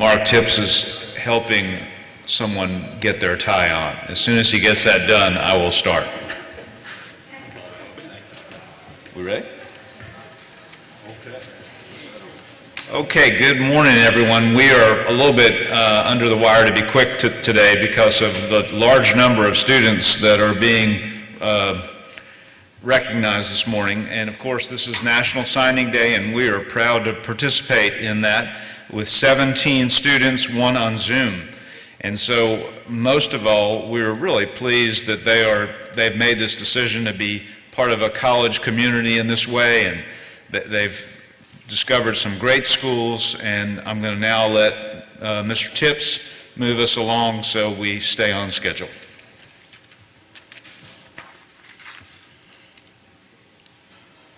Mark Tips is helping someone get their tie on. As soon as he gets that done, I will start. We ready? Okay, good morning, everyone. We are a little bit under the wire to be quick today because of the large number of students that are being recognized this morning. And of course, this is National Signing Day, and we are proud to participate in that with 17 students, one on Zoom. And so, most of all, we're really pleased that they've made this decision to be part of a college community in this way, and they've discovered some great schools, and I'm going to now let Mr. Tips move us along so we stay on schedule.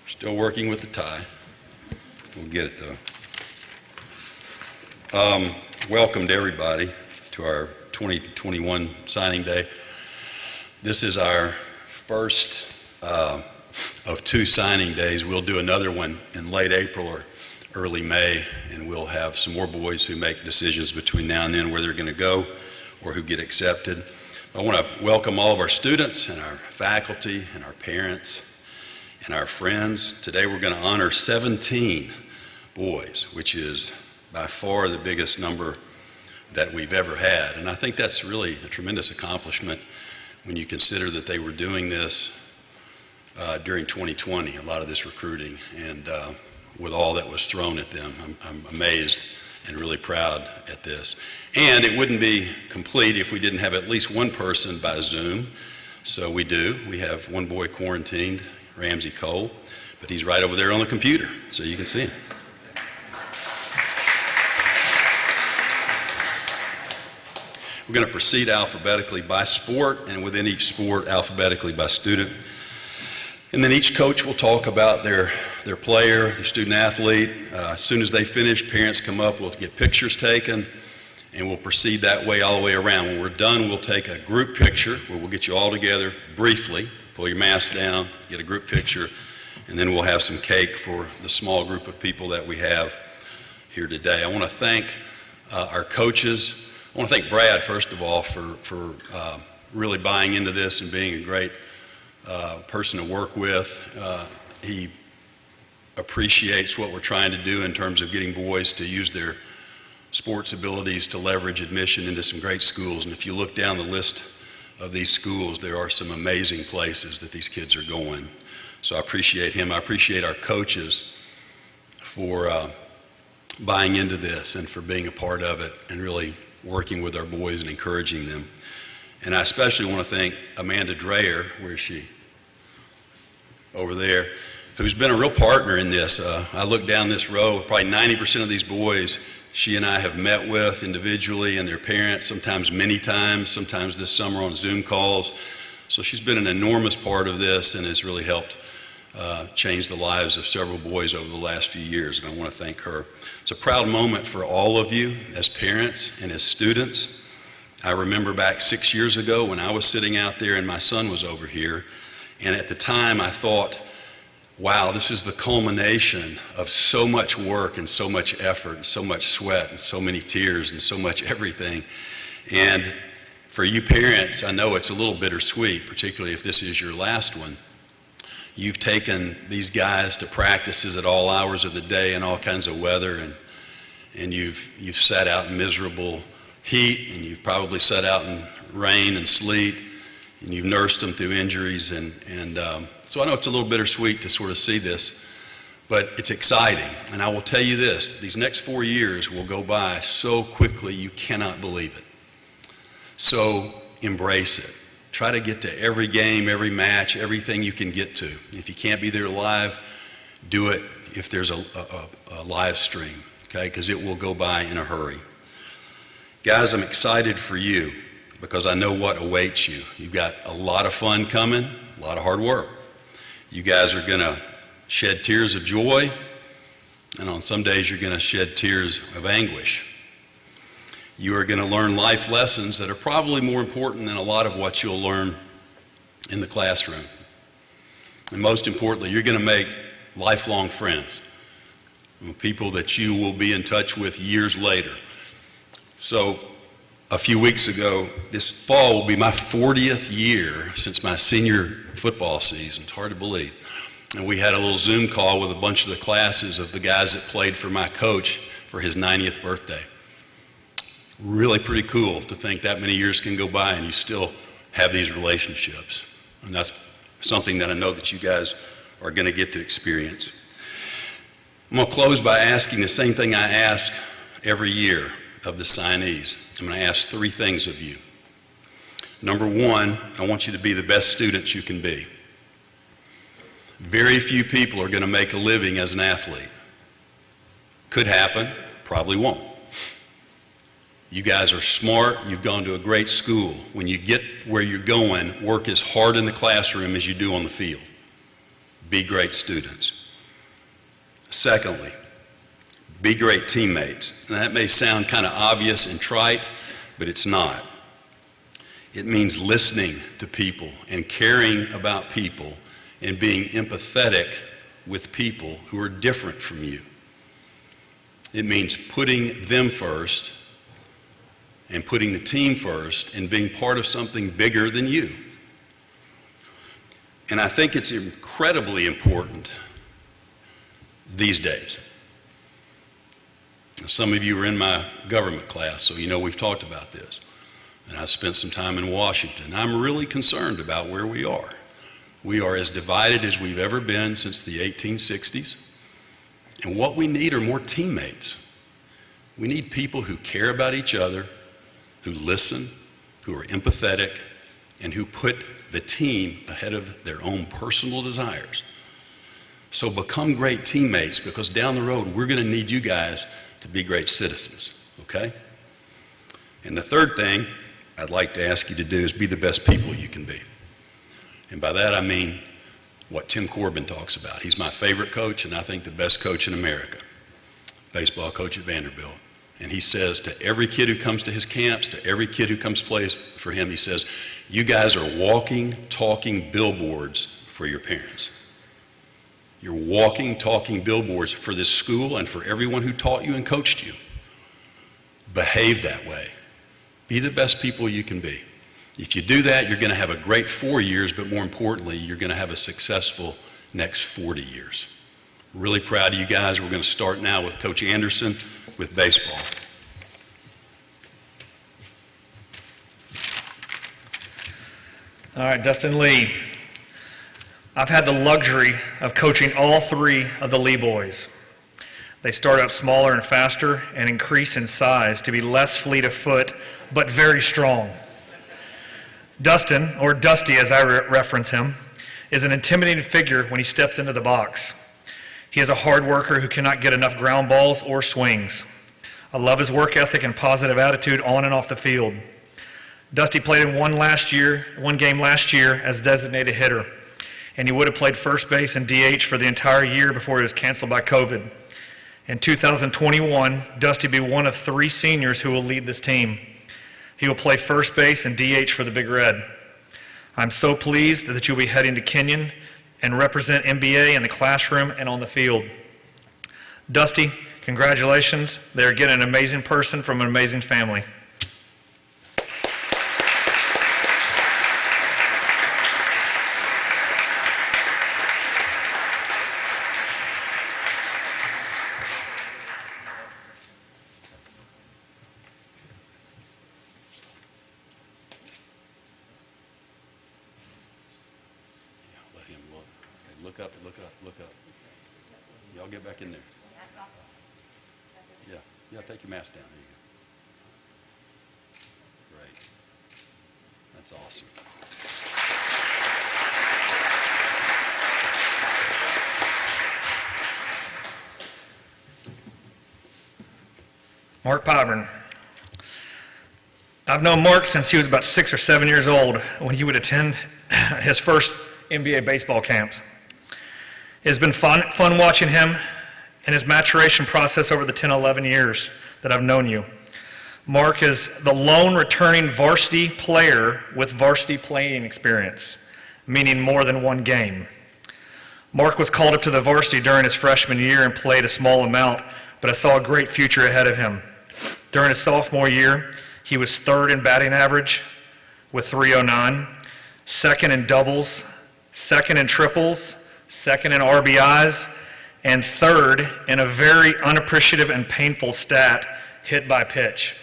Still working with the tie. We'll get it though. Welcome to everybody to our 2021 signing day. This is our first of two signing days. We'll do another one in late April or early May, and we'll have some more boys who make decisions between now and then where they're going to go or who get accepted. I want to welcome all of our students and our faculty and our parents and our friends. Today we're going to honor 17 boys, which is by far the biggest number that we've ever had. And I think that's really a tremendous accomplishment when you consider that they were doing this during 2020, a lot of this recruiting, and with all that was thrown at them. I'm amazed and really proud at this. And it wouldn't be complete if we didn't have at least one person by Zoom. So we do. We have one boy quarantined, Ramsey Cole, but he's right over there on the computer, so you can see him. We're going to proceed alphabetically by sport, and within each sport, alphabetically by student. And then each coach will talk about their player, their student athlete. As soon as they finish, parents come up, we'll get pictures taken, and we'll proceed that way all the way around. When we're done, we'll take a group picture where we'll get you all together briefly, pull your mask down, get a group picture, and then we'll have some cake for the small group of people that we have here today. I want to thank our coaches. I want to thank Brad, first of all, for really buying into this and being a great person to work with. He appreciates what we're trying to do in terms of getting boys to use their sports abilities to leverage admission into some great schools. And if you look down the list of these schools, there are some amazing places that these kids are going. So I appreciate him. I appreciate our coaches for buying into this and for being a part of it and really working with our boys and encouraging them. And I especially want to thank Amanda Dreyer, where is she? Over there, who's been a real partner in this. I look down this row, probably 90% of these boys she and I have met with individually and their parents, sometimes many times, sometimes this summer on Zoom calls. So she's been an enormous part of this and has really helped change the lives of several boys over the last few years, and I want to thank her. It's a proud moment for all of you as parents and as students. I remember back 6 years ago when I was sitting out there and my son was over here, and at the time I thought, wow, this is the culmination of so much work and so much effort and so much sweat and so many tears and so much everything. And for you parents, I know it's a little bittersweet, particularly if this is your last one. You've taken these guys to practices at all hours of the day and all kinds of weather, and you've sat out in miserable heat, and you've probably sat out in rain and sleet, and you've nursed them through injuries, and so I know it's a little bittersweet to sort of see this, but it's exciting. And I will tell you this, these next 4 years will go by so quickly you cannot believe it. So embrace it. Try to get to every game, every match, everything you can get to. If you can't be there live, do it if there's a live stream, okay? Because it will go by in a hurry. Guys, I'm excited for you because I know what awaits you. You've got a lot of fun coming, a lot of hard work. You guys are going to shed tears of joy, and on some days you're going to shed tears of anguish. You are going to learn life lessons that are probably more important than a lot of what you'll learn in the classroom. And most importantly, you're going to make lifelong friends, people that you will be in touch with years later. So a few weeks ago, this fall will be my 40th year since my senior football season. It's hard to believe. And we had a little Zoom call with a bunch of the classes of the guys that played for my coach for his 90th birthday. Really pretty cool to think that many years can go by and you still have these relationships. And that's something that I know that you guys are going to get to experience. I'm going to close by asking the same thing I ask every year of the signees. I'm going to ask three things of you. Number one, I want you to be the best students you can be. Very few people are going to make a living as an athlete. Could happen, probably won't. You guys are smart, you've gone to a great school. When you get where you're going, work as hard in the classroom as you do on the field. Be great students. Secondly, be great teammates. And that may sound kind of obvious and trite, but it's not. It means listening to people and caring about people and being empathetic with people who are different from you. It means putting them first and putting the team first and being part of something bigger than you. And I think it's incredibly important these days. Some of you are in my government class, so you know we've talked about this. And I spent some time in Washington. I'm really concerned about where we are. We are as divided as we've ever been since the 1860s. And what we need are more teammates. We need people who care about each other, who listen, who are empathetic, and who put the team ahead of their own personal desires. So become great teammates, because down the road we're going to need you guys to be great citizens, okay? And the third thing I'd like to ask you to do is be the best people you can be. And by that I mean what Tim Corbin talks about. He's my favorite coach, and I think the best coach in America, baseball coach at Vanderbilt. And he says to every kid who comes to his camps, to every kid who comes plays for him, he says, you guys are walking, talking billboards for your parents. You're walking, talking billboards for this school and for everyone who taught you and coached you. Behave that way. Be the best people you can be. If you do that, you're going to have a great 4 years, but more importantly, you're going to have a successful next 40 years. Really proud of you guys. We're going to start now with Coach Anderson with baseball. All right, Dustin Lee. I've had the luxury of coaching all three of the Lee boys. They start out smaller and faster and increase in size to be less fleet of foot, but very strong. Dustin, or Dusty as I reference him, is an intimidating figure when he steps into the box. He is a hard worker who cannot get enough ground balls or swings. I love his work ethic and positive attitude on and off the field. Dusty played in one game last year as designated hitter, and he would have played first base and DH for the entire year before he was canceled by COVID. In 2021, Dusty will be one of 3 seniors who will lead this team. He will play first base and DH for the Big Red. I'm so pleased that you'll be heading to Kenyon and represent MBA in the classroom and on the field. Dusty, congratulations. They're getting an amazing person from an amazing family. Look up. Y'all get back in there. Yeah, take your mask down. There you go. Great. That's awesome. Mark Pyburn. I've known Mark since he was about 6 or 7 years old when he would attend his first NBA baseball camps. It's been fun watching him and his maturation process over the 10, 11 years that I've known you. Mark is the lone returning varsity player with varsity playing experience, meaning more than one game. Mark was called up to the varsity during his freshman year and played a small amount, but I saw a great future ahead of him. During his sophomore year, he was third in batting average with .309, second in doubles, second in triples, second in RBIs, and third in a very unappreciative and painful stat, hit by pitch.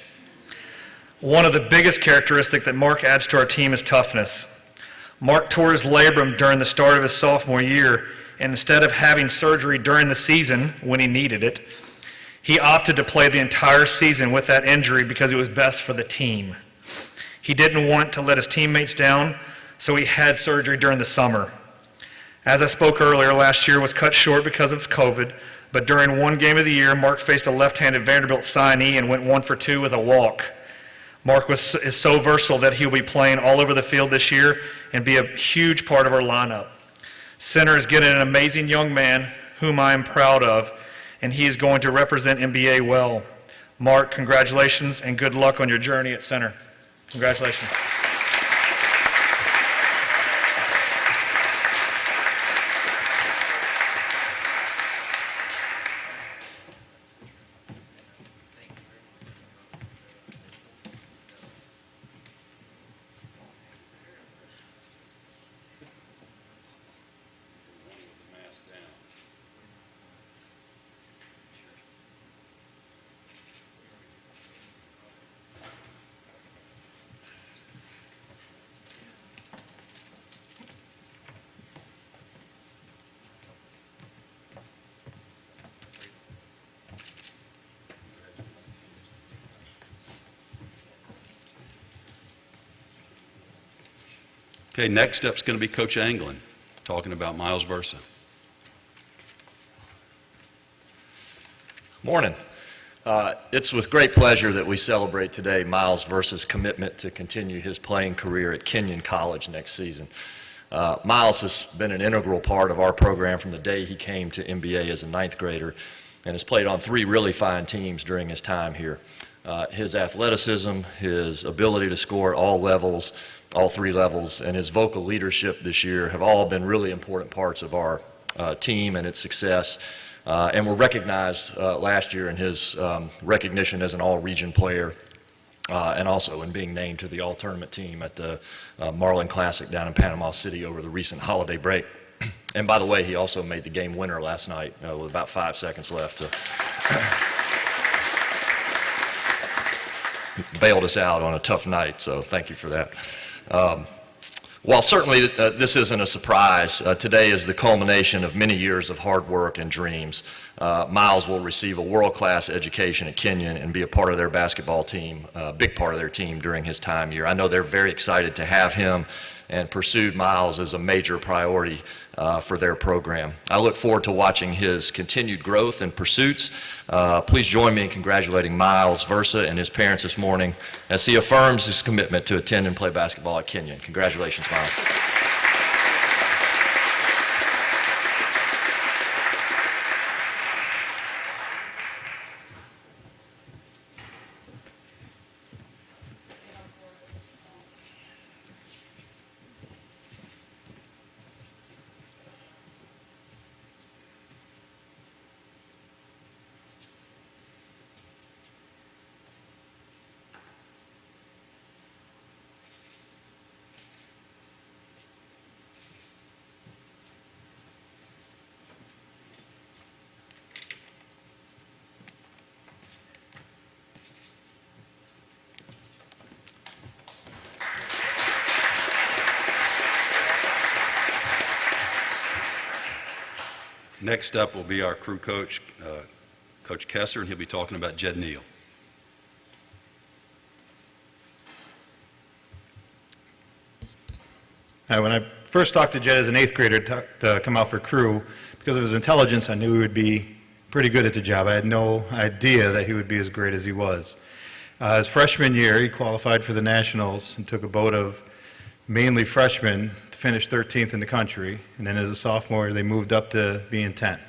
One of the biggest characteristics that Mark adds to our team is toughness. Mark tore his labrum during the start of his sophomore year, and instead of having surgery during the season when he needed it, he opted to play the entire season with that injury because it was best for the team. He didn't want to let his teammates down, so he had surgery during the summer. As I spoke earlier, last year was cut short because of COVID, but during one game of the year, Mark faced a left-handed Vanderbilt signee and went 1 for 2 with a walk. Mark is so versatile that he'll be playing all over the field this year and be a huge part of our lineup. Center is getting an amazing young man whom I am proud of, and he is going to represent MBA well. Mark, congratulations and good luck on your journey at center. Congratulations. Okay, next up is going to be Coach Anglin, talking about Miles Versa. Morning. It's with great pleasure that we celebrate today Miles Versa's commitment to continue his playing career at Kenyon College next season. Miles has been an integral part of our program from the day he came to MBA as a 9th grader and has played on 3 really fine teams during his time here. His athleticism, his ability to score at all levels, all 3 levels, and his vocal leadership this year have all been really important parts of our team and its success. And were recognized last year in his recognition as an all-region player and also in being named to the all-tournament team at the Marlin Classic down in Panama City over the recent holiday break. And by the way, he also made the game winner last night with about 5 seconds left to bailed us out on a tough night, so thank you for that. While certainly this isn't a surprise, today is the culmination of many years of hard work and dreams. Miles will receive a world-class education at Kenyon and be a part of their basketball team, a big part of their team during his time here. I know they're very excited to have him and pursued Miles as a major priority for their program. I look forward to watching his continued growth and pursuits. Please join me in congratulating Miles Versa and his parents this morning as he affirms his commitment to attend and play basketball at Kenyon. Congratulations, Miles. Next up will be our crew coach, Coach Kessler, and he'll be talking about Jed Neal. When I first talked to Jed as an 8th grader to come out for crew, because of his intelligence, I knew he would be pretty good at the job. I had no idea that he would be as great as he was. His freshman year, he qualified for the Nationals and took a boat of mainly freshmen to finish 13th in the country. And then as a sophomore, they moved up to being 10th.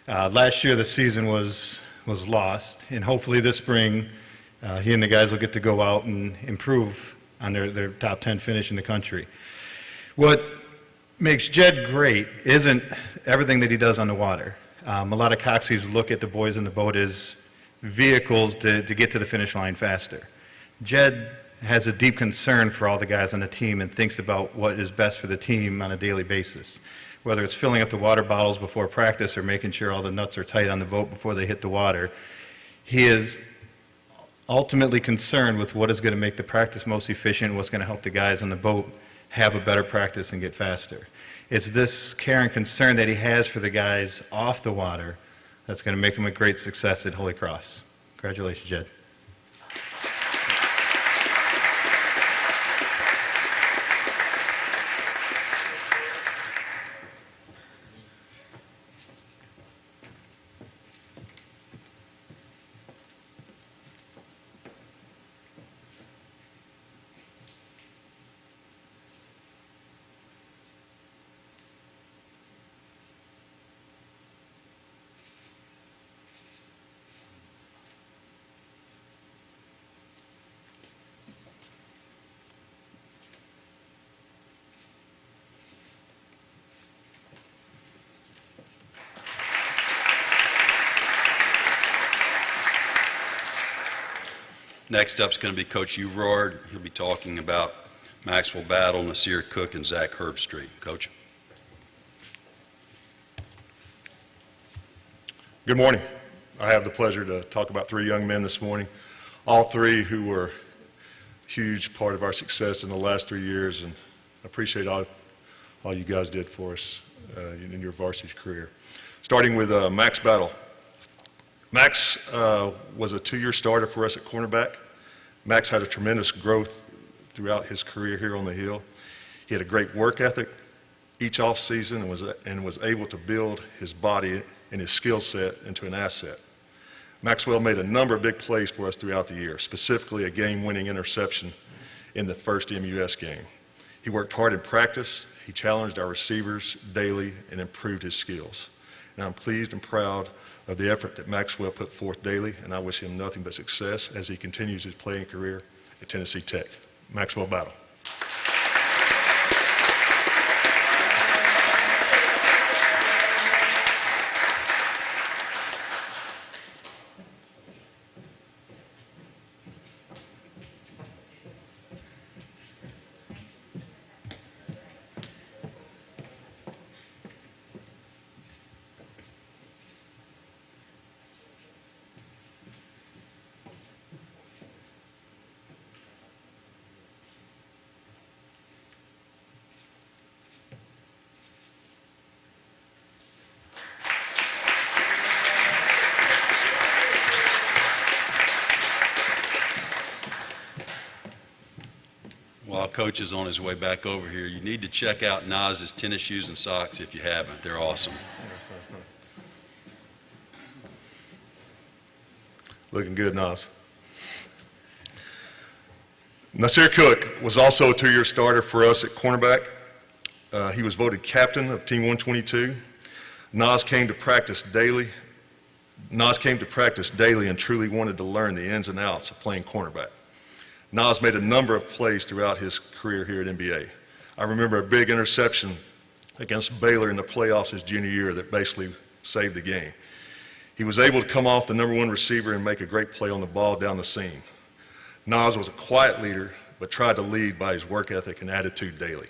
Last year, the season was lost, and hopefully this spring, he and the guys will get to go out and improve on their top 10 finish in the country. What makes Jed great isn't everything that he does on the water. A lot of coxies look at the boys in the boat as vehicles to get to the finish line faster. Jed has a deep concern for all the guys on the team and thinks about what is best for the team on a daily basis, whether it's filling up the water bottles before practice or making sure all the nuts are tight on the boat before they hit the water. He is ultimately concerned with what is going to make the practice most efficient, what's going to help the guys on the boat have a better practice and get faster. It's this care and concern that he has for the guys off the water that's going to make him a great success at Holy Cross. Congratulations, Jed. Next up is going to be Coach Uvrard. He'll be talking about Maxwell Battle, Nassir Cook, and Zach Herbstreit. Coach. Good morning. I have the pleasure to talk about three young men this morning, all three who were a huge part of our success in the last 3 years, and I appreciate all you guys did for us in your varsity career. Starting with Max Battle. Max was a 2-year starter for us at cornerback. Max had a tremendous growth throughout his career here on the Hill. He had a great work ethic each offseason and was able to build his body and his skill set into an asset. Maxwell made a number of big plays for us throughout the year, specifically a game-winning interception in the first MUS game. He worked hard in practice, he challenged our receivers daily, and improved his skills. And I'm pleased and proud of the effort that Maxwell put forth daily, and I wish him nothing but success as he continues his playing career at Tennessee Tech. Maxwell Battle. While Coach is on his way back over here, you need to check out Naz's tennis shoes and socks if you haven't. They're awesome. Looking good, Naz. Nassir Cook was also a 2-year starter for us at cornerback. He was voted captain of Team 122. Naz came to practice daily and truly wanted to learn the ins and outs of playing cornerback. Naz made a number of plays throughout his career here at MBA. I remember a big interception against Baylor in the playoffs his junior year that basically saved the game. He was able to come off the number 1 receiver and make a great play on the ball down the seam. Naz was a quiet leader, but tried to lead by his work ethic and attitude daily.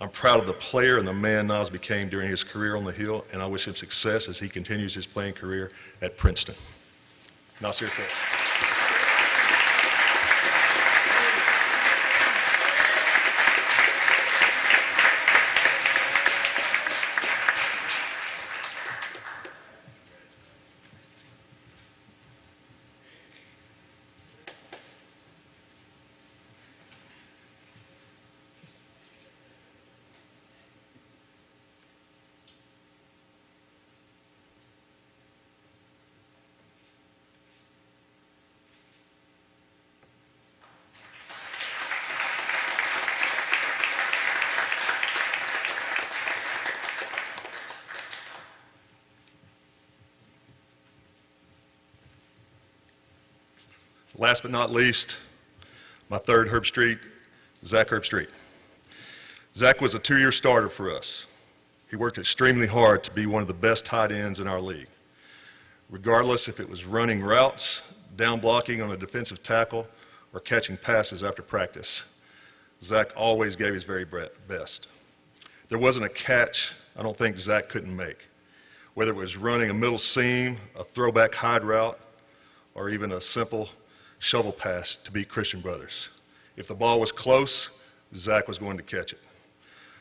I'm proud of the player and the man Naz became during his career on the Hill, and I wish him success as he continues his playing career at Princeton. Nassir Cook. Last but not least, my third Herbstreit, Zach Herbstreit. Zach was a 2-year starter for us. He worked extremely hard to be one of the best tight ends in our league. regardless if it was running routes, down blocking on a defensive tackle, or catching passes after practice. Zach always gave his very best. There wasn't a catch I don't think Zach couldn't make, whether it was running a middle seam, a throwback hide route, or even a simple shovel pass to beat Christian Brothers. If the ball was close, Zach was going to catch it.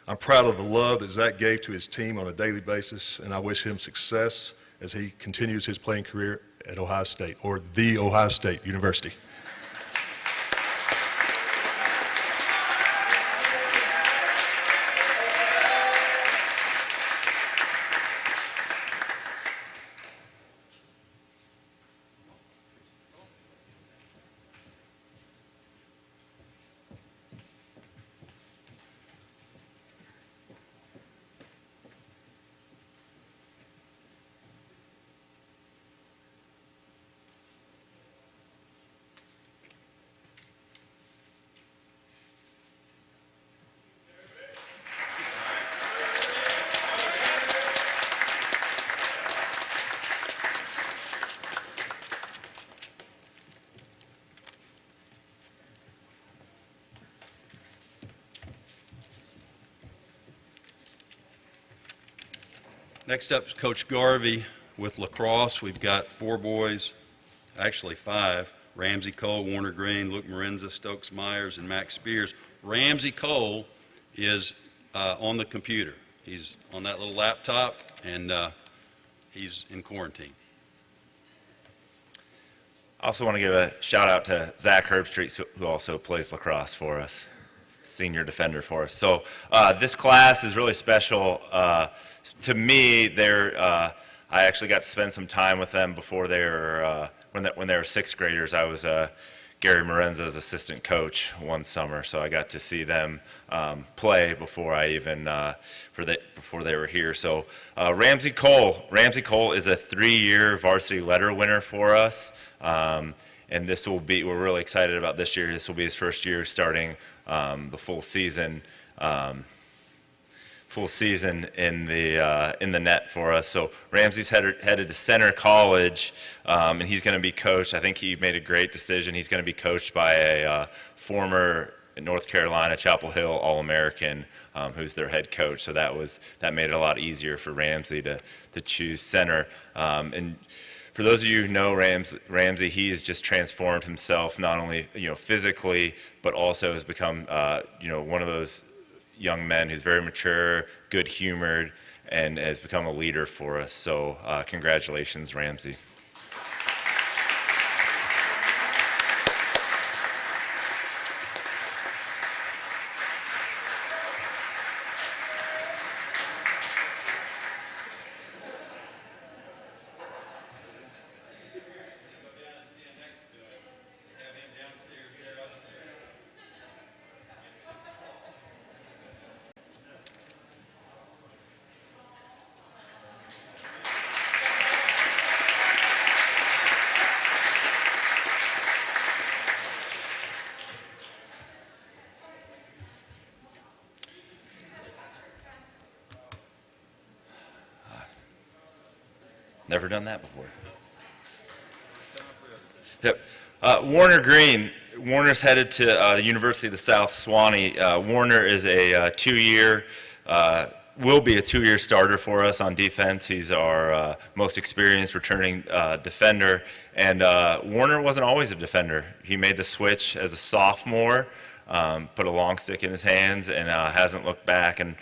I'm proud of the love that Zach gave to his team on a daily basis, and I wish him success as he continues his playing career at Ohio State, or the Ohio State University. Next up is Coach Garvey with lacrosse. We've got 4 boys, actually 5, Ramsey Cole, Warner Green, Luke Miranda, Stokes Myers, and Max Spears. Ramsey Cole is on the computer. He's on that little laptop, and he's in quarantine. I also want to give a shout out to Zach Kirkstreet, who also plays lacrosse for us, senior defender for us. So this class is really special. To me, I actually got to spend some time with them before they were, when they were 6th graders. I was Gary Morenza's assistant coach one summer, so I got to see them play before I even before they were here. So Ramsey Cole is a 3-year varsity letter winner for us, and we're really excited about this year. This will be his first year starting the full season in the net for us. So Ramsey's headed to Center College, and he's going to be coached. I think he made a great decision. He's going to be coached by a former North Carolina Chapel Hill All-American, who's their head coach. So that made it a lot easier for Ramsey to choose center. And for those of you who know Ramsey, he has just transformed himself, not only physically, but also has become one of those young men who's very mature, good-humored, and has become a leader for us. So congratulations, Ramsey. Never done that before. Yep. Warner Green. Warner's headed to the University of the South, Sewanee. Warner is a will be a 2-year starter for us on defense. He's our most experienced returning defender. And Warner wasn't always a defender. He made the switch as a sophomore, put a long stick in his hands, and hasn't looked back. And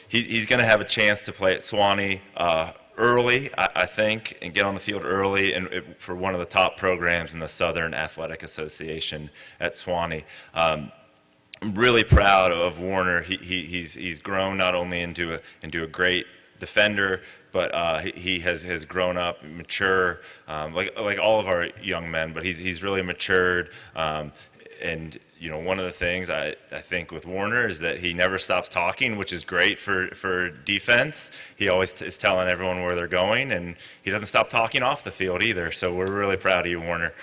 he's going to have a chance to play at Sewanee early, I think, and get on the field early for one of the top programs in the Southern Athletic Association at Sewanee. I'm really proud of Warner. He's grown not only into a great defender, but he has grown up, mature, like all of our young men. But he's really matured. And one of the things I think with Warner is that he never stops talking, which is great for defense. He always is telling everyone where they're going, and he doesn't stop talking off the field either. So we're really proud of you, Warner.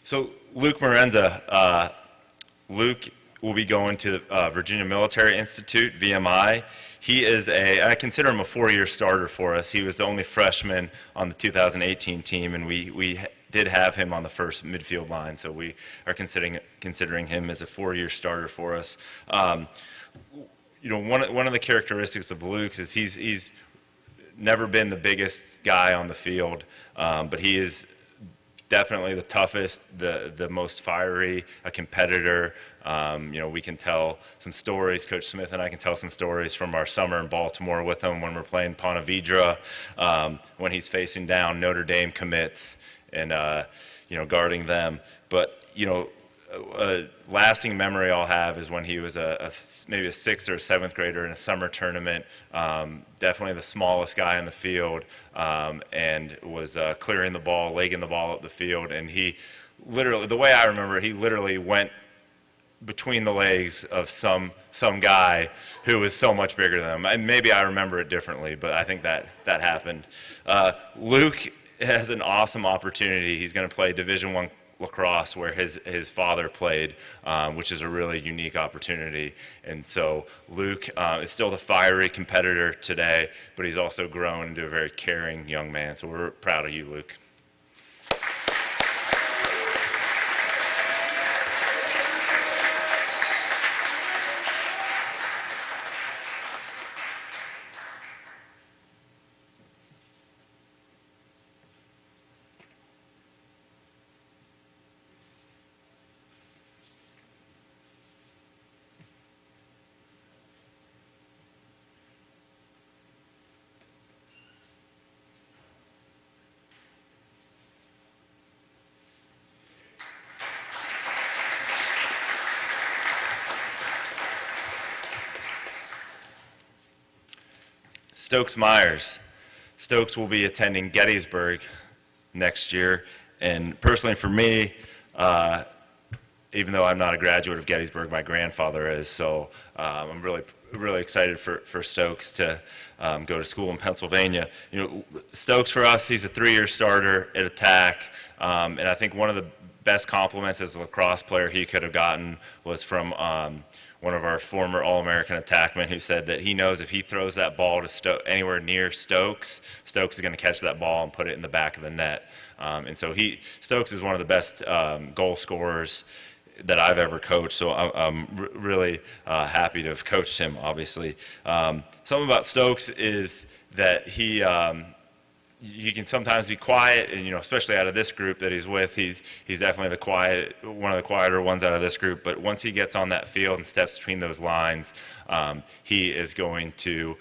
So Luke Miranda, Luke will be going to the Virginia Military Institute, VMI. He is I consider him a 4-year starter for us. He was the only freshman on the 2018 team, and we did have him on the first midfield line, so we are considering him as a 4-year starter for us. One of the characteristics of Luke is he's never been the biggest guy on the field, but he is definitely the toughest, the most fiery, a competitor. We can tell some stories. Coach Smith and I can tell some stories from our summer in Baltimore with him when we're playing Ponte Vedra, when he's facing down Notre Dame commits and guarding them. But a lasting memory I'll have is when he was maybe a 6th or a 7th grader in a summer tournament, definitely the smallest guy in the field, and was clearing the ball, legging the ball up the field, and he literally, the way I remember, he literally went between the legs of some guy who was so much bigger than him. And maybe I remember it differently, but I think that happened. Luke has an awesome opportunity. He's going to play Division I lacrosse where his father played, which is a really unique opportunity. And so Luke is still the fiery competitor today, but he's also grown into a very caring young man. So we're proud of you, Luke. Stokes Myers. Stokes will be attending Gettysburg next year, and personally for me, even though I'm not a graduate of Gettysburg, my grandfather is, so I'm really excited for Stokes to go to school in Pennsylvania. Stokes for us, he's a 3-year starter at attack, and I think one of the best compliments as a lacrosse player he could have gotten was from one of our former All-American attackmen who said that he knows if he throws that ball to anywhere near Stokes is going to catch that ball and put it in the back of the net. And so Stokes is one of the best goal scorers that I've ever coached, so I'm really happy to have coached him, obviously. Something about Stokes is that he can sometimes be quiet, and especially out of this group that he's with, he's definitely one of the quieter ones out of this group. But once he gets on that field and steps between those lines, he is going to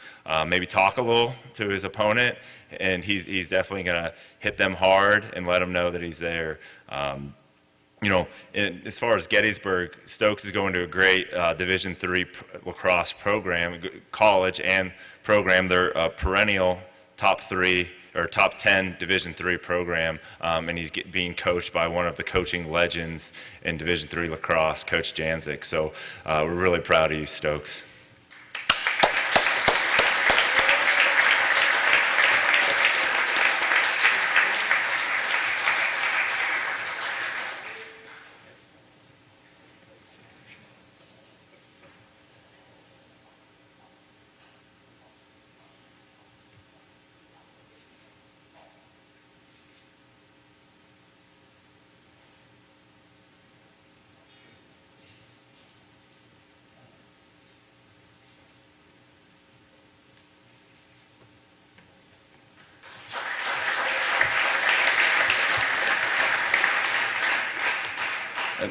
maybe talk a little to his opponent, and he's definitely going to hit them hard and let them know that he's there. As far as Gettysburg, Stokes is going to a great Division III lacrosse program, college and program. They're a perennial top 3 or top 10 Division III program, and he's being coached by one of the coaching legends in Division III lacrosse, Coach Janzik. So we're really proud of you, Stokes.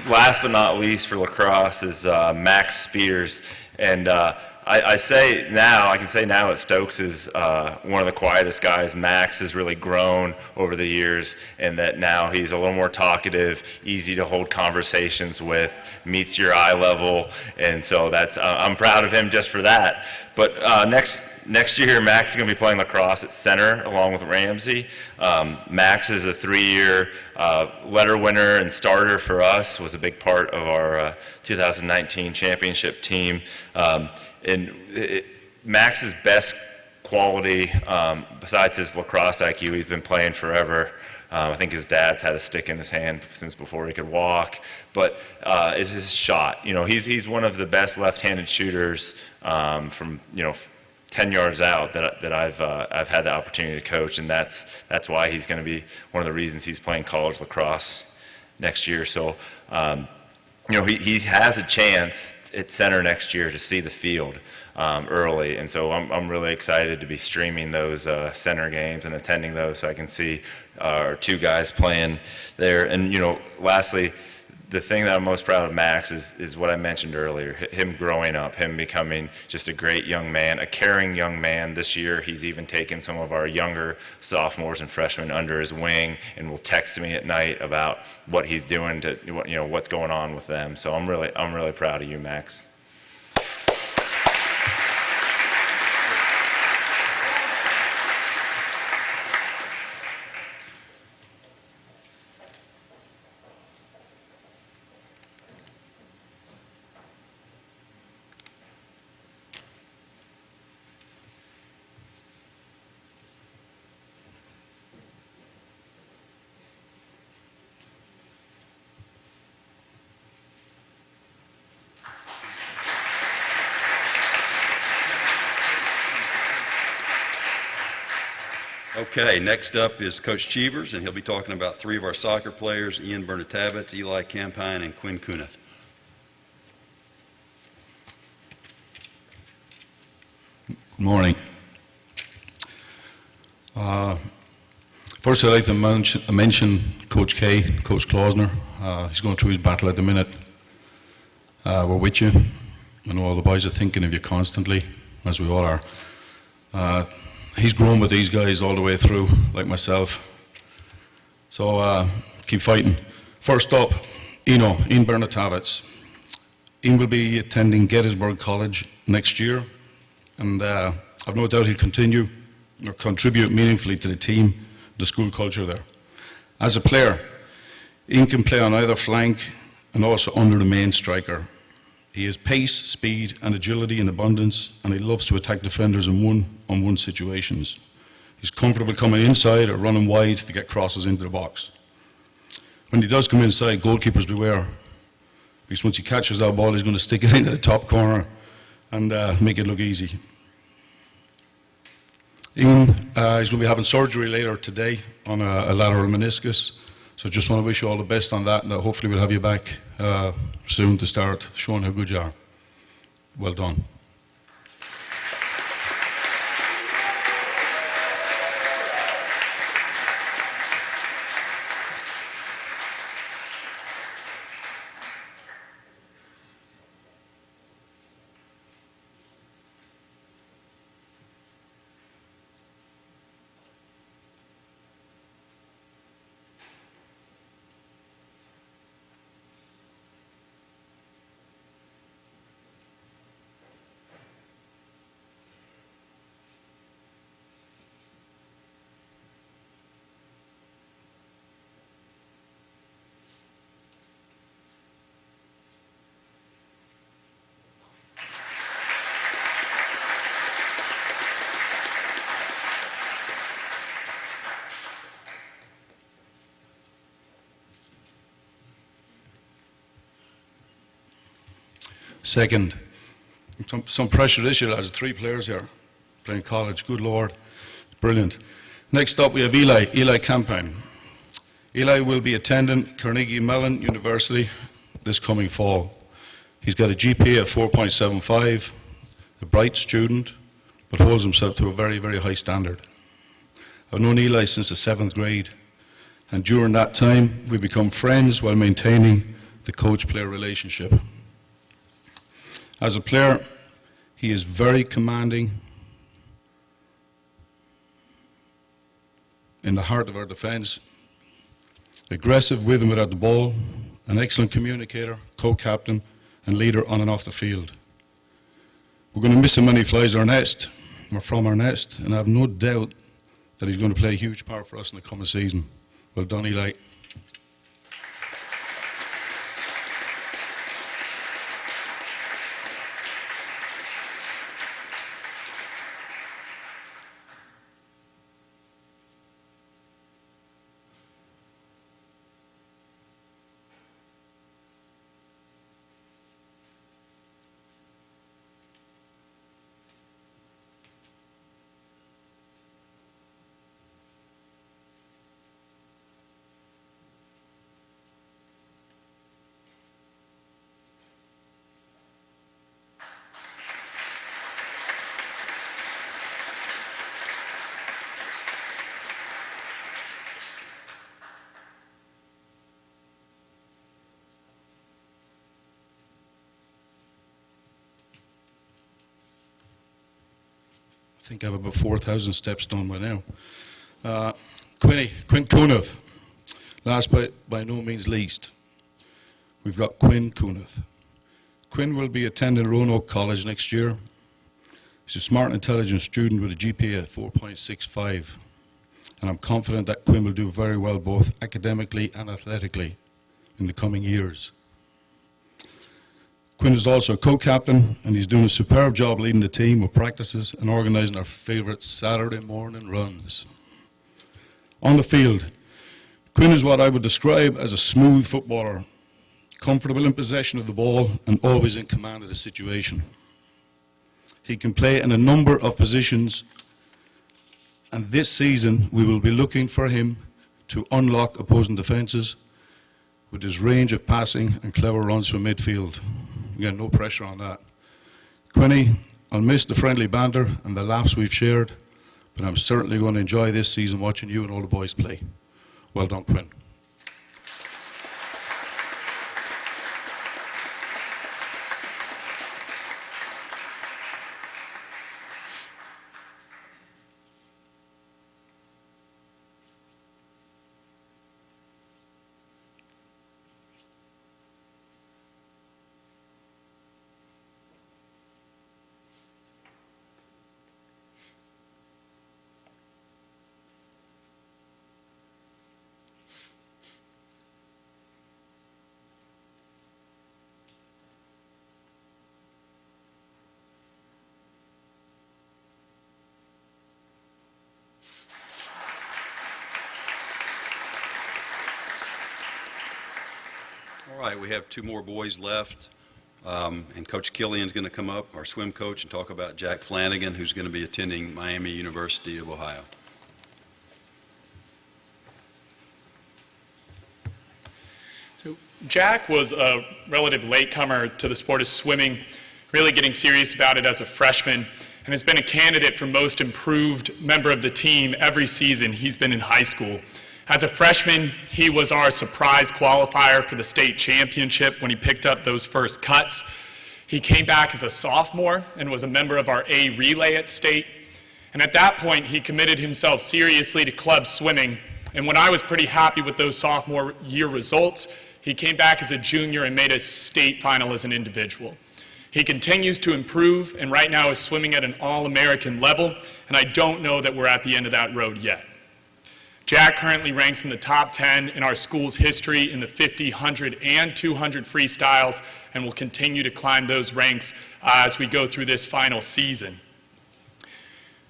Last but not least for lacrosse is Max Spears, and I can say now that Stokes is one of the quietest guys. Max has really grown over the years, and that now he's a little more talkative, easy to hold conversations with, meets your eye level, and so I'm proud of him just for that. But next year, Max is going to be playing lacrosse at center along with Ramsey. Max is a 3-year letter winner and starter for us, was a big part of our 2019 championship team. Max's best quality, besides his lacrosse IQ, he's been playing forever, I think his dad's had a stick in his hand since before he could walk, but is his shot. He's one of the best left-handed shooters from 10 yards out that I've had the opportunity to coach, and that's why he's going to be one of the reasons he's playing college lacrosse next year. So, he has a chance at center next year to see the field early, and so I'm really excited to be streaming those center games and attending those so I can see our two guys playing there. And lastly, the thing that I'm most proud of Max is what I mentioned earlier, him growing up, him becoming just a great young man, a caring young man. This year he's even taken some of our younger sophomores and freshmen under his wing and will text me at night about what he's doing to what's going on with them. So I'm really proud of you, Max. Okay, next up is Coach Cheevers, and he'll be talking about three of our soccer players, Bernat, Eli Campagna, and Quinn Konov. Good morning. First, I'd like to mention Coach K, Coach Klausner. He's going through his battle at the minute. We're with you. I know all the boys are thinking of you constantly, as we all are. He's grown with these guys all the way through, like myself. So keep fighting. First up, Ian Bernat. Ian will be attending Gettysburg College next year, and I've no doubt he'll continue or contribute meaningfully to the team, the school culture there. As a player, Ian can play on either flank and also under the main striker. He has pace, speed, and agility in abundance, and he loves to attack defenders in one-on-one situations. He's comfortable coming inside or running wide to get crosses into the box. When he does come inside, goalkeepers beware, because once he catches that ball, he's going to stick it into the top corner and make it look easy. Ian is going to be having surgery later today on a lateral meniscus, so just want to wish you all the best on that, and hopefully we'll have you back soon to start showing how good you are. Well done. Second, some pressure this year, lads. 3 players here playing college. Good Lord, brilliant. Next up, we have Eli Campagna. Eli will be attending Carnegie Mellon University this coming fall. He's got a GPA of 4.75, a bright student, but holds himself to a very, very high standard. I've known Eli since the 7th grade, and during that time, we've become friends while maintaining the coach-player relationship. As a player, he is very commanding, in the heart of our defence, aggressive with and without the ball, an excellent communicator, co-captain, and leader on and off the field. We're going to miss him when he flies our nest, or from our nest, and I have no doubt that he's going to play a huge part for us in the coming season. Well done, Eli. think I have about 4,000 steps done by now. Quinn Konov. Last but by no means least, we've got Quinn Konov. Quinn will be attending Roanoke College next year. He's a smart and intelligent student with a GPA of 4.65. And I'm confident that Quinn will do very well both academically and athletically in the coming years. Quinn is also a co-captain, and he's doing a superb job leading the team with practices and organising our favourite Saturday morning runs. On the field, Quinn is what I would describe as a smooth footballer, comfortable in possession of the ball and always in command of the situation. He can play in a number of positions, and this season we will be looking for him to unlock opposing defences with his range of passing and clever runs from midfield. Again, no pressure on that. Quinny, I'll miss the friendly banter and the laughs we've shared, but I'm certainly going to enjoy this season watching you and all the boys play. Well done, Quinn. All right, we have two more boys left, and Coach Killian's going to come up, our swim coach, and talk about Jack Flanigan, who's going to be attending Miami University of Ohio. So Jack was a relative latecomer to the sport of swimming, really getting serious about it as a freshman, and has been a candidate for most improved member of the team every season he's been in high school. As a freshman, he was our surprise qualifier for the state championship when he picked up those first cuts. He came back as a sophomore and was a member of our A relay at state. And at that point, he committed himself seriously to club swimming. And when I was pretty happy with those sophomore year results, he came back as a junior and made a state final as an individual. He continues to improve and right now is swimming at an all-American level, and I don't know that we're at the end of that road yet. Jack currently ranks in the top 10 in our school's history in the 50, 100, and 200 freestyles, and will continue to climb those ranks as we go through this final season.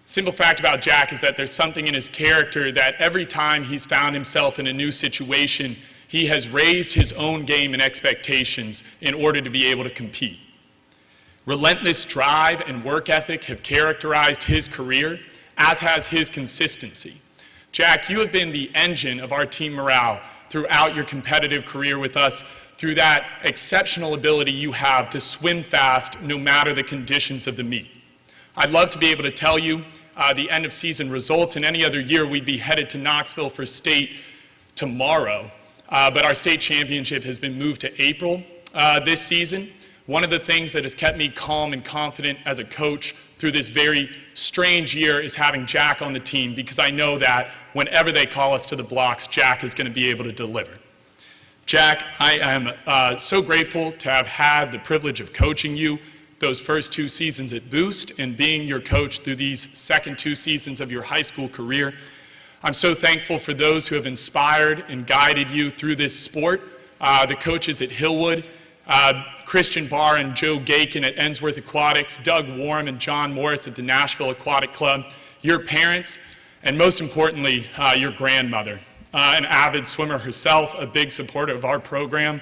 Simple fact about Jack is that there's something in his character that every time he's found himself in a new situation, he has raised his own game and expectations in order to be able to compete. Relentless drive and work ethic have characterized his career, as has his consistency. Jack, you have been the engine of our team morale throughout your competitive career with us, through that exceptional ability you have to swim fast no matter the conditions of the meet. I'd love to be able to tell you the end of season results. In any other year, we'd be headed to Knoxville for state tomorrow, but our state championship has been moved to April this season. One of the things that has kept me calm and confident as a coach through this very strange year is having Jack on the team, because I know that whenever they call us to the blocks, Jack is going to be able to deliver. Jack, I am so grateful to have had the privilege of coaching you those first 2 seasons at Boost and being your coach through these second 2 seasons of your high school career. I'm so thankful for those who have inspired and guided you through this sport, the coaches at Hillwood, Christian Barr and Joe Gakin at Ensworth Aquatics, Doug Warm and John Morris at the Nashville Aquatic Club, your parents, and most importantly, your grandmother, an avid swimmer herself, a big supporter of our program,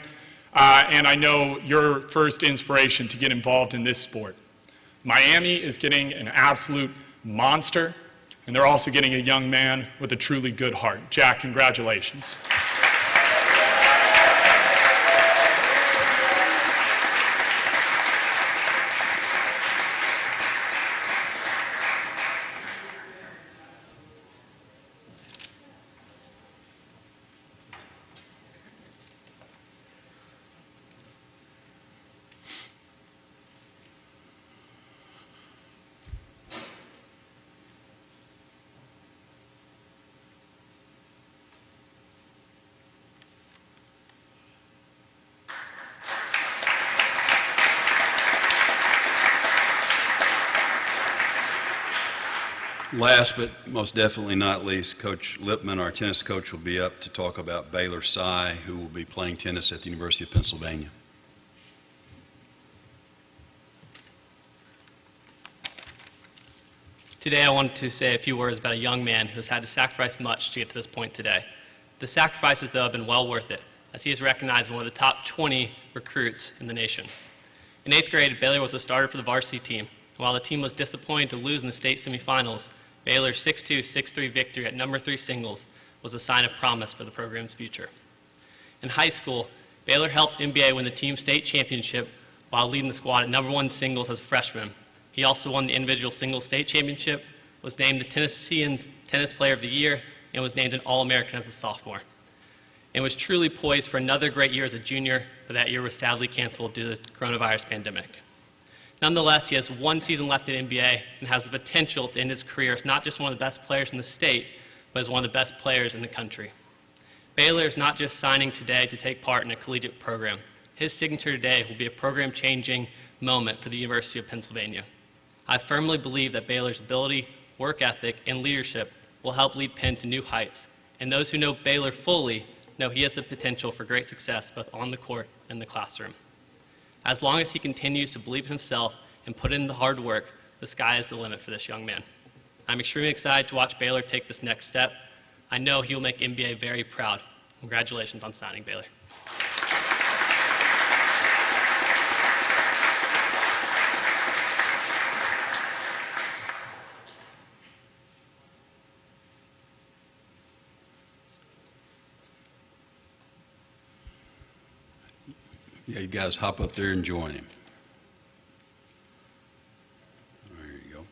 and I know your first inspiration to get involved in this sport. Miami is getting an absolute monster, and they're also getting a young man with a truly good heart. Jack, congratulations. Last but most definitely not least, Coach Lipman, our tennis coach, will be up to talk about Baylor Psy, who will be playing tennis at the University of Pennsylvania. Today I wanted to say a few words about a young man who has had to sacrifice much to get to this point today. The sacrifices, though, have been well worth it, as he is recognized as one of the top 20 recruits in the nation. In 8th grade, Baylor was a starter for the varsity team, and while the team was disappointed to lose in the state semifinals, Baylor's 6-2, 6-3 victory at number 3 singles was a sign of promise for the program's future. In high school, Baylor helped MBA win the team state championship while leading the squad at number 1 singles as a freshman. He also won the individual singles state championship, was named the Tennesseans Tennis Player of the Year, and was named an All-American as a sophomore. And was truly poised for another great year as a junior, but that year was sadly canceled due to the coronavirus pandemic. Nonetheless, he has 1 season left at NBA and has the potential to end his career as not just one of the best players in the state, but as one of the best players in the country. Baylor is not just signing today to take part in a collegiate program. His signature today will be a program-changing moment for the University of Pennsylvania. I firmly believe that Baylor's ability, work ethic, and leadership will help lead Penn to new heights, and those who know Baylor fully know he has the potential for great success both on the court and the classroom. As long as he continues to believe in himself and put in the hard work, the sky is the limit for this young man. I'm extremely excited to watch Baylor take this next step. I know he will make MBA very proud. Congratulations on signing, Baylor. Yeah, you guys hop up there and join him. There you go.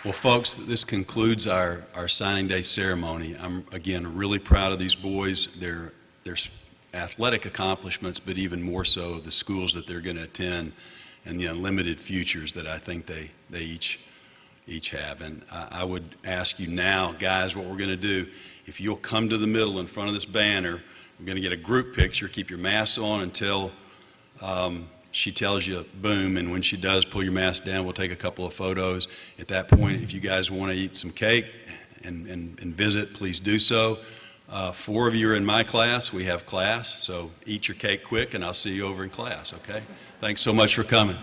Well, folks, this concludes our signing day ceremony. I'm, again, really proud of these boys, their athletic accomplishments, but even more so the schools that they're going to attend and the unlimited futures that I think they each have. And I would ask you now, guys, what we're going to do, if you'll come to the middle in front of this banner, we're going to get a group picture. Keep your masks on until she tells you boom, and when she does, pull your mask down. We'll take a couple of photos. At that point, if you guys want to eat some cake and visit, please do so. 4 of you are in my class. We have class, so eat your cake quick, and I'll see you over in class, okay? Thanks so much for coming.